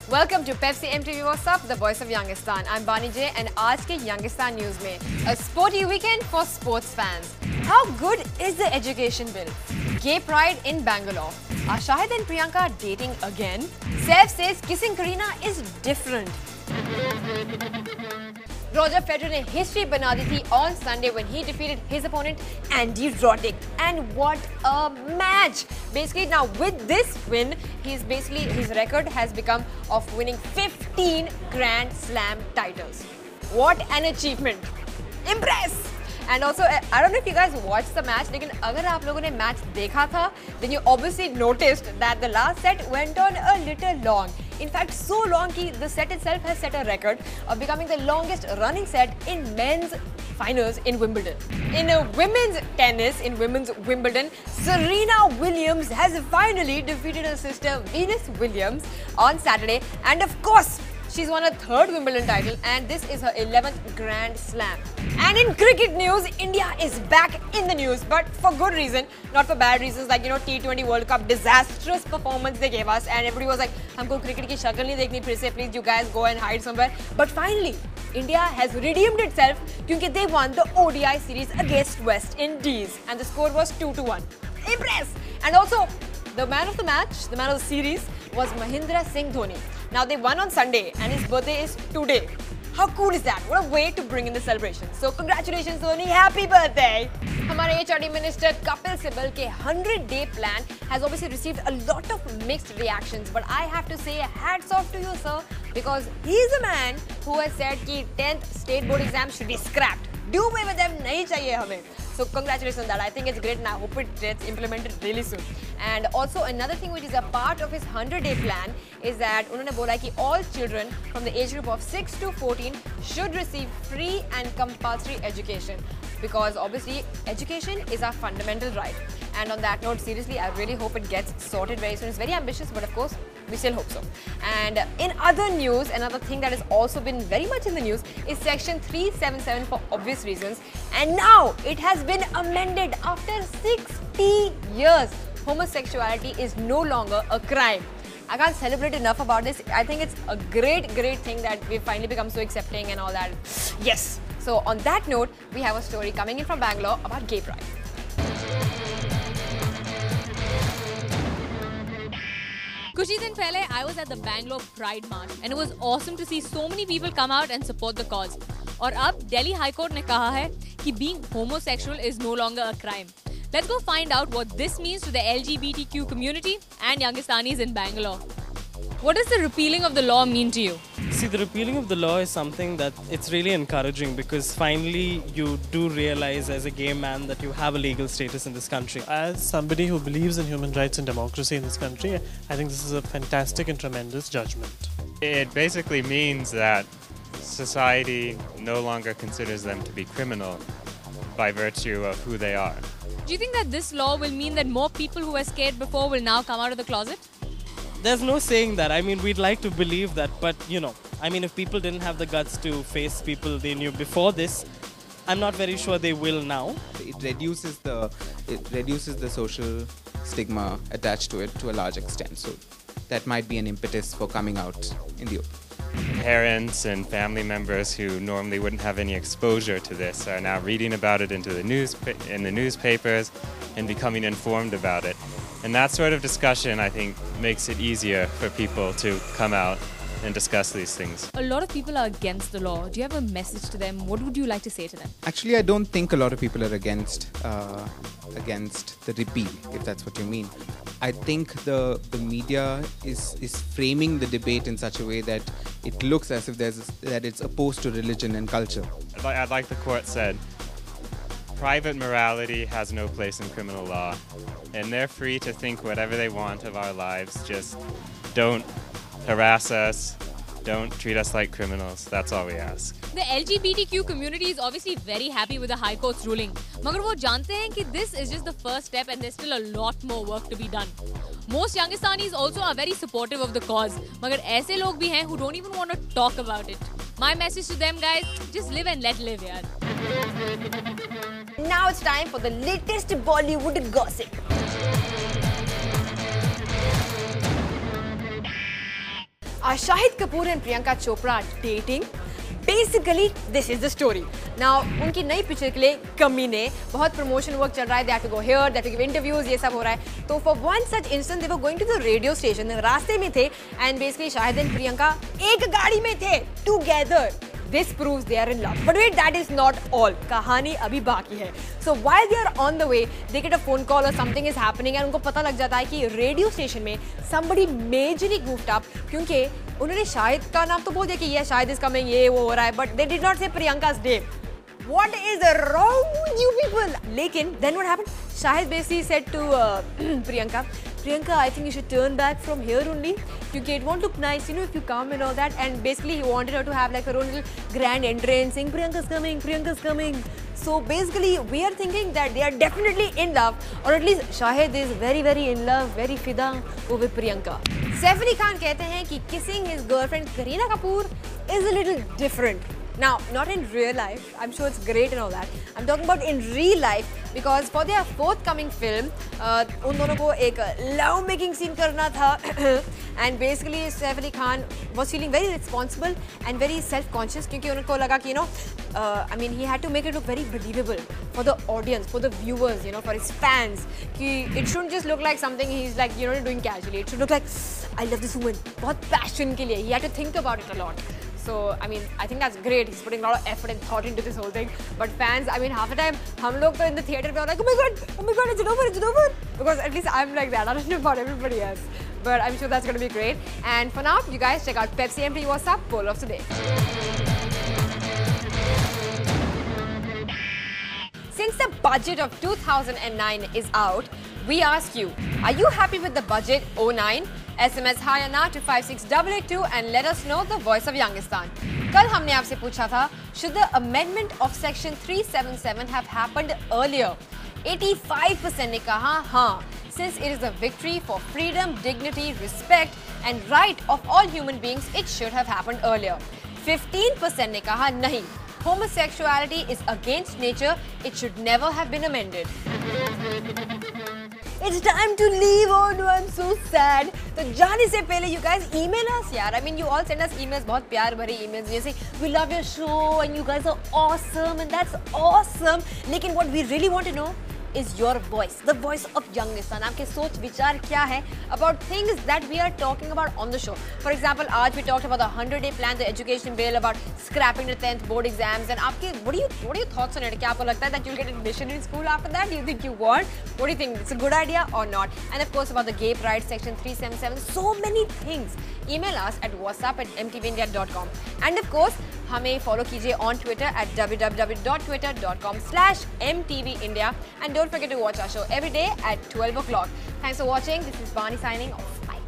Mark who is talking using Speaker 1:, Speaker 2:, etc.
Speaker 1: Welcome to Pepsi MTV What's Up, the voice of Youngistan. I'm Bani J and आज के Youngistan News में a sporty weekend for sports fans. How good is the education bill? Gay pride in Bangalore. Are Shahid and Priyanka dating again? Saif says kissing Kareena is different. Roger Federer ने history बना दी थी on Sunday when he defeated his opponent Andy Roddick. And what a match! Basically now with this win, his record has become of winning 15 Grand Slam titles. What an achievement! Impress! And also, I don't know if you guys watched the match, लेकिन अगर आप लोगों ने match देखा था, then you obviously noticed that the last set went on a little long. In fact, so long that the set itself has set a record of becoming the longest running set in men's finals in Wimbledon. In women's tennis, in women's Wimbledon, Serena Williams has finally defeated her sister Venus Williams on Saturday, and of course, she's won her third Wimbledon title and this is her 11th Grand Slam. And in cricket news, India is back in the news, but for good reason, not for bad reasons like, T20 World Cup disastrous performance they gave us and everybody was like, हमको cricket की शक्ल नहीं देखनी फिर से, please you guys go and hide somewhere. But finally, India has redeemed itself because they won the ODI series against West Indies and the score was 2-1. Impress! And also, the man of the match, the man of the series was Mahindra Singh Dhoni. Now they won on Sunday and his birthday is today. How cool is that? What a way to bring in the celebration. So congratulations Dhoni, happy birthday! हमारे HRD Minister Kapil Sibal के 100-day plan has obviously received a lot of mixed reactions, but I have to say hats off to you sir, because he's a man who has said कि 10th state board exams should be scrapped. Do away with them, नहीं चाहिए हमें. So congratulations on that. I think it's great and I hope it gets implemented really soon. And also another thing which is a part of his 100-day plan is that उन्होंने बोला कि all children from the age group of 6 to 14 should receive free and compulsory education, because obviously education is our fundamental right. And on that note, seriously, I really hope it gets sorted very soon. It's very ambitious, but of course, we still hope so. And in other news, another thing that has also been very much in the news is Section 377 for obvious reasons. And now it has been amended after 60 years. Homosexuality is no longer a crime. I can't celebrate enough about this. I think it's a great thing that we've finally become so accepting and all that. Yes. So on that note, we have a story coming in from Bangalore about gay pride.
Speaker 2: कुछ ही दिन पहले I was at the Bangalore Pride March and it was awesome to see so many people come out and support the cause. और अब Delhi High Court ने कहा है कि being homosexual is no longer a crime. Let's go find out what this means to the LGBTQ community and Youngistanis in Bangalore. What does the repealing of the law mean to you?
Speaker 3: See, the repealing of the law is something that it's really encouraging because finally you do realize as a gay man that you have a legal status in this country.
Speaker 4: As somebody who believes in human rights and democracy in this country, I think this is a fantastic and tremendous judgment.
Speaker 5: It basically means that society no longer considers them to be criminal by virtue of who they are.
Speaker 2: Do you think that this law will mean that more people who were scared before will now come out of the closet?
Speaker 3: There's no saying that. I mean, we'd like to believe that, but if people didn't have the guts to face people they knew before this, I'm not very sure they will now.
Speaker 6: It reduces the social stigma attached to it to a large extent. So that might be an impetus for coming out in the open.
Speaker 5: Parents and family members who normally wouldn't have any exposure to this are now reading about it in the newspapers and becoming informed about it. And that sort of discussion, I think, makes it easier for people to come out and discuss these things.
Speaker 2: A lot of people are against the law. Do you have a message to them? What would you like to say to them?
Speaker 6: Actually, I don't think a lot of people are against the repeal, if that's what you mean. I think the media is framing the debate in such a way that it looks as if that it's opposed to religion and culture.
Speaker 5: Like the court said, private morality has no place in criminal law, and they're free to think whatever they want of our lives. Just don't harass us, don't treat us like criminals. That's all we ask.
Speaker 2: The LGBTQ community is obviously very happy with the High Court's ruling. मगर वो जानते हैं कि this is just the first step and there's still a lot more work to be done. Most Youngistanis also are very supportive of the cause. मगर ऐसे लोग भी हैं who don't even want to talk about it. My message to them, guys, just live and let live, yaar.
Speaker 1: Now it's time for the latest Bollywood gossip. Shahid Kapoor and Priyanka Chopra dating? Basically, this is the story. Now, उनकी नई picture के लिए कमीने बहुत promotion work चल रहा है. They have to go here, they have to give interviews, ये सब हो रहा है. तो for one such instance, they were going to the radio station. रास्ते में थे and basically Shahid and Priyanka एक गाड़ी में थे together. This proves they are in love. But wait, that is not all. कहानी अभी बाकी है. So while they are on the way, they get a phone call or something is happening and उनको पता लग जाता है कि रेडियो स्टेशन में somebody majorly goofed up क्योंकि उन्होंने शाहिद का नाम तो बोल दिया कि ये शाहिद is coming, ये वो हो रहा है, but they did not say Priyanka's name. What is wrong with you people? लेकिन then what happened? Shahid basically said to Priyanka, I think you should turn back from here only because it won't look nice, you know, if you come and all that. And basically he wanted her to have like her own little grand entrance saying Priyanka's coming, Priyanka's coming. So basically we are thinking that they are definitely in love, or at least Shahid is very very in love, very fida with Priyanka. Saif Ali Khan कहते हैं कि kissing his girlfriend Kareena Kapoor is a little different. Now, not in real life, I'm sure it's great and all that. I'm talking about in real life because for their forthcoming film, उन दोनों को एक love making scene करना था and basically Saif Ali Khan was feeling very responsible and very self-conscious क्योंकि उनको लगा कि I mean, he had to make it look very believable for the audience, for the viewers, you know, for his fans. कि it shouldn't just look like something he's like, you know, doing casually. It should look like, I love this woman. बहुत passion के लिए. He had to think about it a lot. So, I mean, I think that's great. He's putting a lot of effort and thought into this whole thing. But fans, I mean, half the time, हम लोग तो in the theater पे are like, oh my god, it's over. Because at least I'm like that. I don't know about everybody else. But I'm sure that's going to be great. And for now, you guys check out Pepsi MTV What's Up poll of today. Since the budget of 2009 is out, we ask you, are you happy with the budget 09? SMS hi or na to 56882 and let us know the voice of Youngistan. कल हमने आपसे पूछा था, should the amendment of section 377 have happened earlier? 85% ने कहा हाँ, since it is a victory for freedom, dignity, respect and right of all human beings, it should have happened earlier. 15% ने कहा नहीं, homosexuality is against nature, it should never have been amended. It's time to leave. Oh no, I'm so sad. तो जाने से पहले you guys email us यार. I mean, you all send us emails, बहुत प्यार भरे emails जैसे we love your show and you guys are awesome and that's awesome. लेकिन what we really want to know is your voice, the voice of Youngistan. आपके सोच विचार क्या है about things that we are talking about on the show. For example, आज we talked about the 100-day plan, the education bill, about scrapping the 10th board exams, and आपके what are your thoughts on it? क्या आपको लगता है that you'll get admission in school after that? Do you think you want? What do you think? It's a good idea or not? And of course about the gay pride section 377. So many things. Email us at whatsapp@mtvindia.com. And of course, हमें follow कीजिए on Twitter at www.twitter.com/mtvindia. And don't forget to watch our show every day at 12 o'clock. Thanks for watching. This is Bani signing off. Bye.